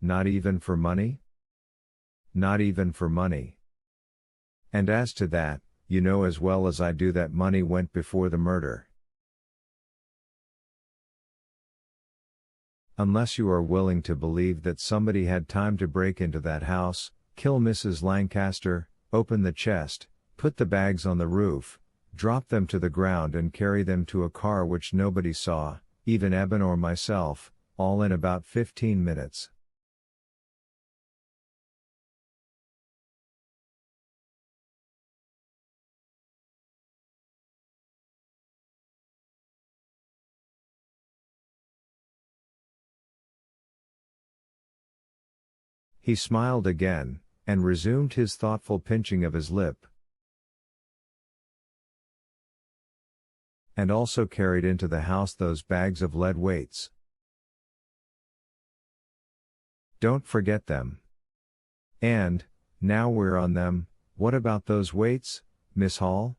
Not even for money? Not even for money. And as to that, you know as well as I do that money went before the murder. Unless you are willing to believe that somebody had time to break into that house, kill Mrs. Lancaster, open the chest, put the bags on the roof, drop them to the ground and carry them to a car which nobody saw, even Eben or myself, all in about 15 minutes. He smiled again, and resumed his thoughtful pinching of his lip. And also carried into the house those bags of lead weights. Don't forget them. And, now we're on them, what about those weights, Miss Hall?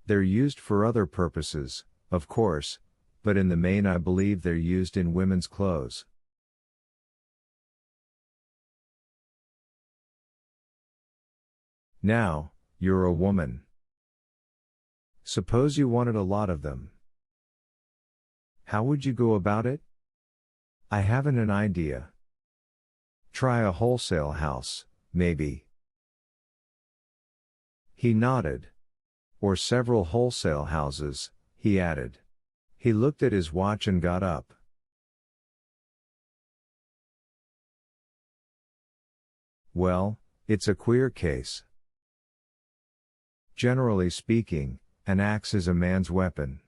They're used for other purposes, of course, but in the main I believe they're used in women's clothes. Now, you're a woman. Suppose you wanted a lot of them. How would you go about it? I haven't an idea. Try a wholesale house, maybe. He nodded. Or several wholesale houses, he added. He looked at his watch and got up. Well, it's a queer case. Generally speaking, an axe is a man's weapon.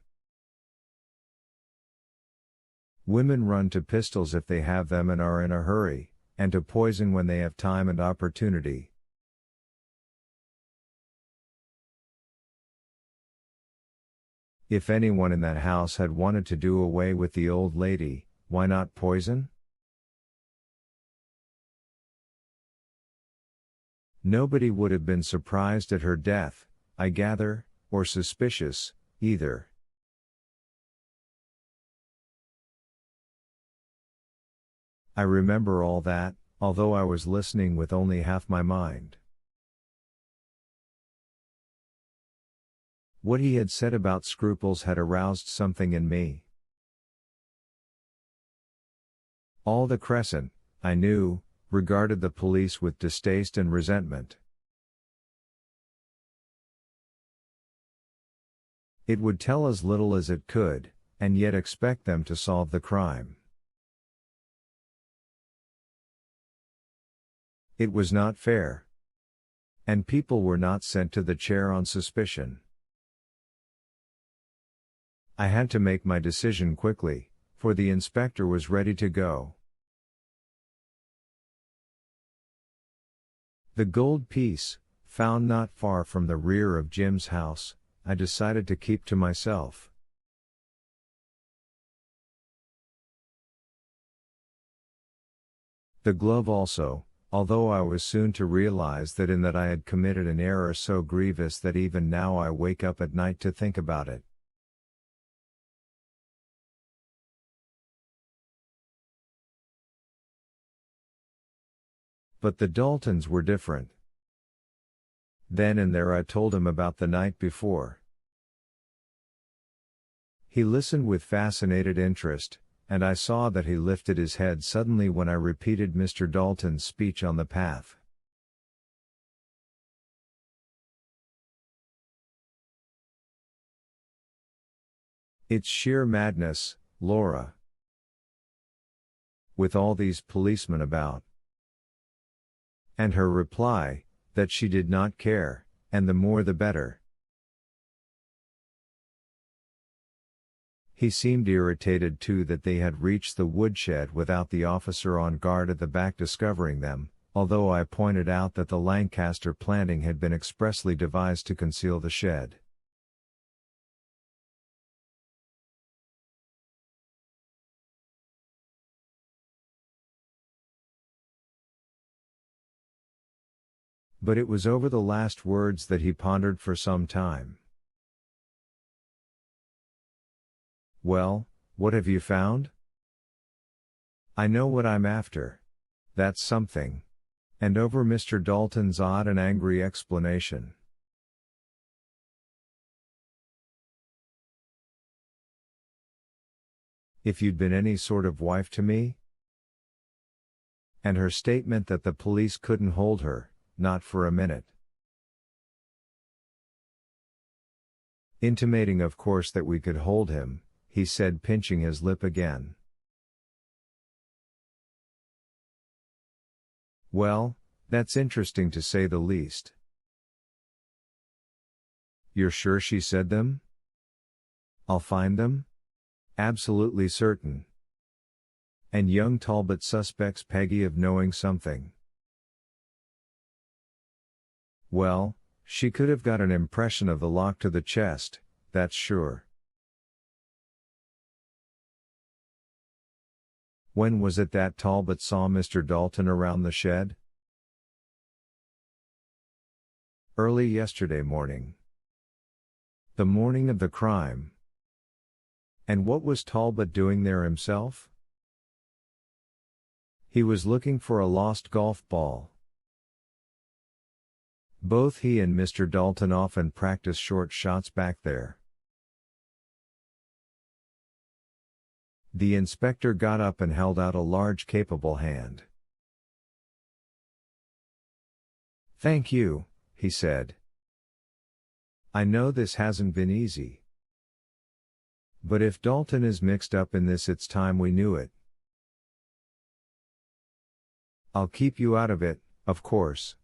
Women run to pistols if they have them and are in a hurry, and to poison when they have time and opportunity. If anyone in that house had wanted to do away with the old lady, why not poison? Nobody would have been surprised at her death, I gather, or suspicious, either. I remember all that, although I was listening with only half my mind. What he had said about scruples had aroused something in me. All the Crescent, I knew, regarded the police with distaste and resentment. It would tell as little as it could, and yet expect them to solve the crime. It was not fair. And people were not sent to the chair on suspicion. I had to make my decision quickly, for the inspector was ready to go. The gold piece, found not far from the rear of Jim's house, I decided to keep to myself. The glove also, although I was soon to realize that in that I had committed an error so grievous that even now I wake up at night to think about it. But the Daltons were different. Then and there I told him about the night before. He listened with fascinated interest, and I saw that he lifted his head suddenly when I repeated Mr. Dalton's speech on the path. It's sheer madness, Laura. With all these policemen about. And her reply, that she did not care, and the more the better. He seemed irritated too that they had reached the woodshed without the officer on guard at the back discovering them, although I pointed out that the Lancaster planting had been expressly devised to conceal the shed. But it was over the last words that he pondered for some time. Well, What have you found? I know what I'm after. That's something. And over Mr. Dalton's odd and angry explanation. If you'd been any sort of wife to me? And her statement that the police couldn't hold her, not for a minute. Intimating of course that we could hold him, he said, pinching his lip again. Well, that's interesting to say the least. You're sure she said them? I'll find them? Absolutely certain. And young Talbot suspects Peggy of knowing something. Well, she could have got an impression of the lock to the chest, that's sure. When was it that Talbot saw Mr. Dalton around the shed? Early yesterday morning. The morning of the crime. And what was Talbot doing there himself? He was looking for a lost golf ball. Both he and Mr. Dalton often practice short shots back there. The inspector got up and held out a large capable hand. Thank you, he said. I know this hasn't been easy. But if Dalton is mixed up in this, it's time we knew it. I'll keep you out of it, of course.